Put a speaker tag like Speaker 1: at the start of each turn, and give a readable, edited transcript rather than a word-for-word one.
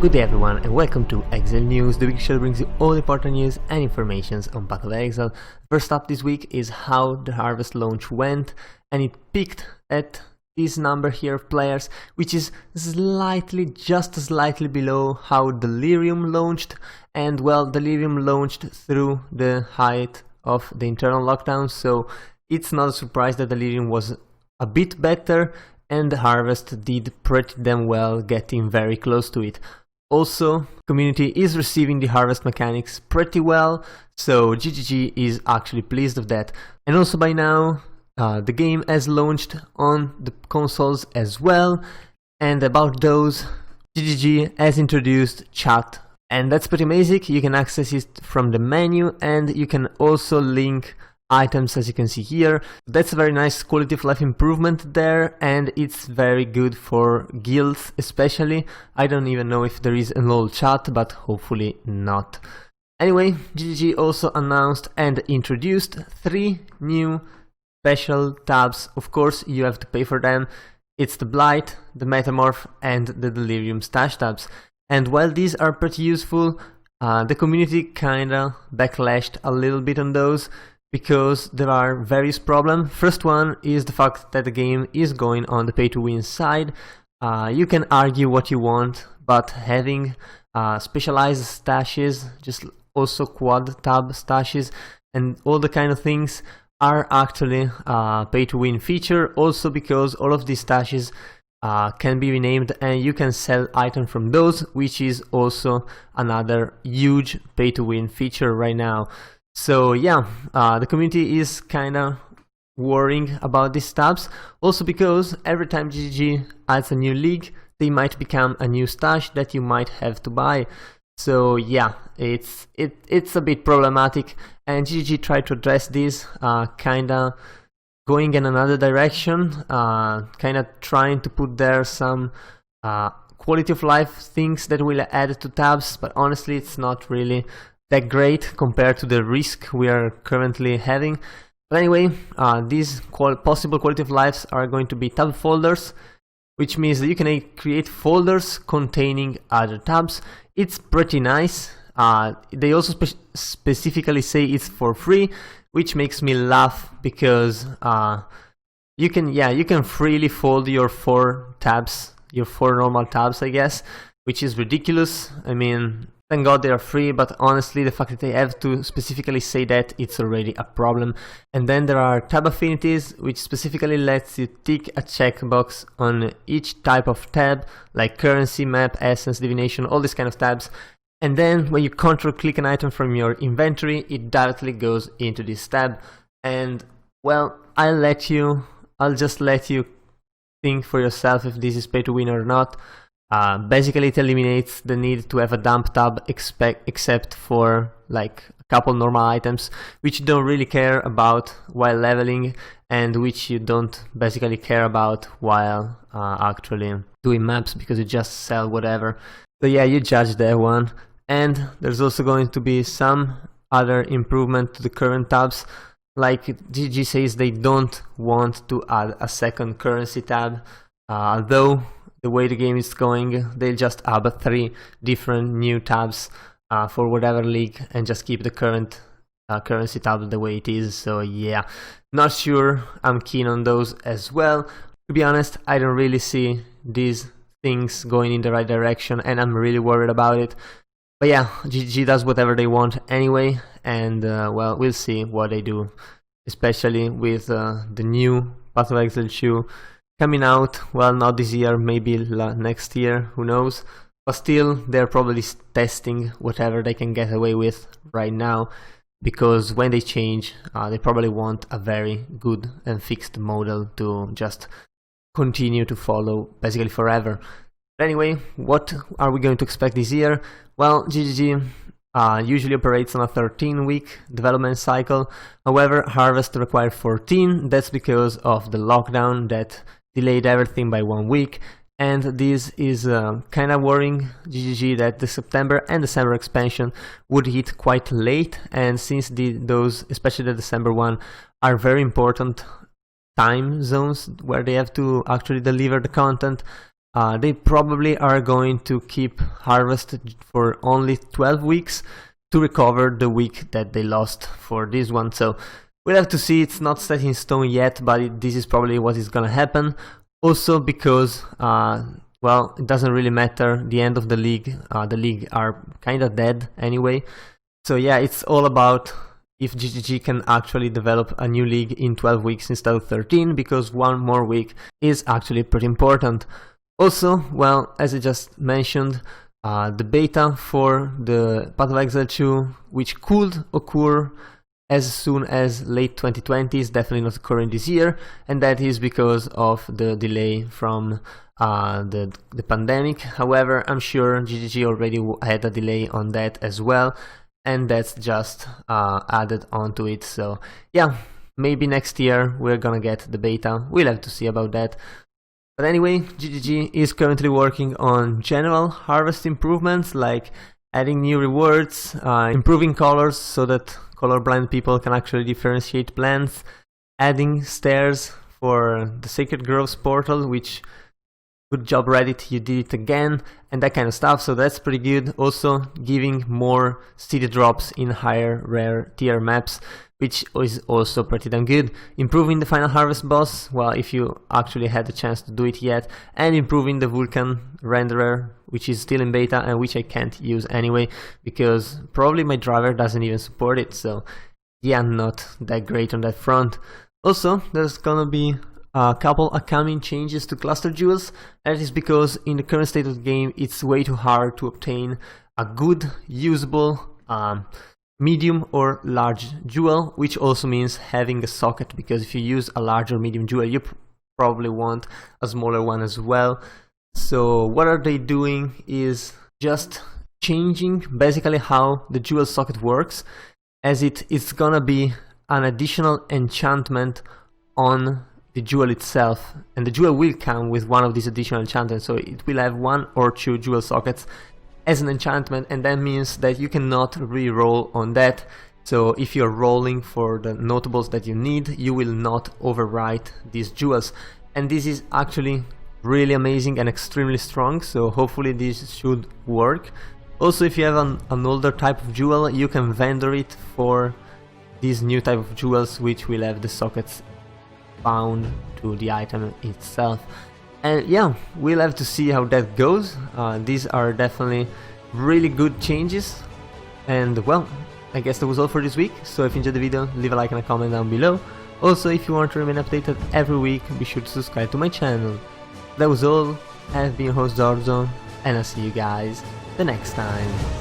Speaker 1: Good day everyone and welcome to Exile News, the week show that brings you all the important news and informations on Path of Exile. First up this week is how the Harvest launch went, and it peaked at this number here of players, which is just slightly below how Delirium launched, and well, Delirium launched through the height of the internal lockdown, so it's not a surprise that Delirium was a bit better, and the Harvest did pretty damn well, getting very close to it. Also, community is receiving the Harvest mechanics pretty well, so GGG is actually pleased with that. And also by now, the game has launched on the consoles as well, and about those, GGG has introduced chat. And that's pretty amazing. You can access it from the menu, and you can also link items, as you can see here. That's a very nice quality of life improvement there, and it's very good for guilds especially. I don't even know if there is an old chat, but hopefully not. Anyway, GGG also announced and introduced 3 new special tabs. Of course, you have to pay for them. It's the Blight, the Metamorph, and the Delirium stash tabs. And while these are pretty useful, the community kinda backlashed a little bit on those, because there are various problems. First one is the fact that the game is going on the pay-to-win side. You can argue what you want, but having specialized stashes, just also quad tab stashes, and all the kind of things are actually a pay-to-win feature, also because all of these stashes can be renamed and you can sell items from those, which is also another huge pay-to-win feature right now. So yeah, the community is kinda worrying about these tabs, also because every time GGG adds a new league, they might become a new stash that you might have to buy. So yeah, it's a bit problematic, and GGG tried to address this, kinda going in another direction, kinda trying to put there some quality of life things that will add to tabs, but honestly it's not really that great compared to the risk we are currently having. But anyway, these possible quality of lives are going to be tab folders, which means that you can create folders containing other tabs. It's pretty nice. They also specifically say it's for free, which makes me laugh, because you can freely fold your 4 tabs, your 4 normal tabs, I guess, which is ridiculous. I mean, thank God they are free, but honestly the fact that they have to specifically say that, it's already a problem. And then there are tab affinities, which specifically lets you tick a checkbox on each type of tab, like currency, map, essence, divination, all these kind of tabs. And then when you control click an item from your inventory, it directly goes into this tab. And well, I'll just let you think for yourself if this is pay to win or not. Basically it eliminates the need to have a dump tab except for like a couple normal items which you don't really care about while leveling, and which you don't basically care about while actually doing maps, because you just sell whatever. So yeah, you judge that one. And there's also going to be some other improvement to the current tabs, like GG says they don't want to add a second currency tab, although the way the game is going, they'll just add 3 different new tabs for whatever league and just keep the current currency tab the way it is. So yeah, not sure I'm keen on those as well. To be honest, I don't really see these things going in the right direction, and I'm really worried about it. But yeah, GG does whatever they want anyway, and well, we'll see what they do, especially with the new Path of Exile shoe coming out. Well, not this year, maybe next year, who knows. But still, they're probably testing whatever they can get away with right now, because when they change, they probably want a very good and fixed model to just continue to follow basically forever. But anyway, what are we going to expect this year? Well, GGG usually operates on a 13-week development cycle. However, Harvest required 14. That's because of the lockdown that delayed everything by 1 week, and this is kind of worrying GGG that the September and December expansion would hit quite late, and since those, especially the December one, are very important time zones where they have to actually deliver the content, they probably are going to keep Harvest for only 12 weeks to recover the week that they lost for this one. So we'll have to see. It's not set in stone yet, but this is probably what is gonna happen. Also because, well, it doesn't really matter. The end of the league are kind of dead anyway. So yeah, it's all about if GGG can actually develop a new league in 12 weeks instead of 13, because one more week is actually pretty important. Also, well, as I just mentioned, the beta for the Path of Exile 2, which could occur as soon as late 2020, is definitely not occurring this year, and that is because of the delay from the pandemic. However, I'm sure GGG already had a delay on that as well, and that's just added onto it. So yeah, maybe next year we're gonna get the beta. We'll have to see about that. But anyway, GGG is currently working on general Harvest improvements, like adding new rewards, improving colors so that colorblind people can actually differentiate plants, adding stairs for the Sacred Groves portal, which, good job Reddit, you did it again, and that kind of stuff, so that's pretty good. Also giving more city drops in higher rare tier maps, which is also pretty damn good. Improving the final Harvest boss, well, if you actually had the chance to do it yet, and improving the Vulcan renderer, which is still in beta and which I can't use anyway, because probably my driver doesn't even support it, so yeah, not that great on that front. Also, there's gonna be a couple upcoming changes to cluster jewels. That is because in the current state of the game, it's way too hard to obtain a good, usable, medium or large jewel, which also means having a socket, because if you use a large or medium jewel, you probably want a smaller one as well. So what are they doing is just changing basically how the jewel socket works, as it's gonna be an additional enchantment on the jewel itself, and the jewel will come with one of these additional enchantments, so it will have 1 or 2 jewel sockets as an enchantment, and that means that you cannot re-roll on that. So if you're rolling for the notables that you need, you will not overwrite these jewels, and this is actually really amazing and extremely strong, so hopefully this should work. Also, if you have an older type of jewel, you can vendor it for these new type of jewels, which will have the sockets bound to the item itself. And yeah, we'll have to see how that goes. These are definitely really good changes. And well, I guess that was all for this week. So if you enjoyed the video, leave a like and a comment down below. Also, if you want to remain updated every week, be sure to subscribe to my channel. That was all. I've been your host Zorzo, and I'll see you guys the next time.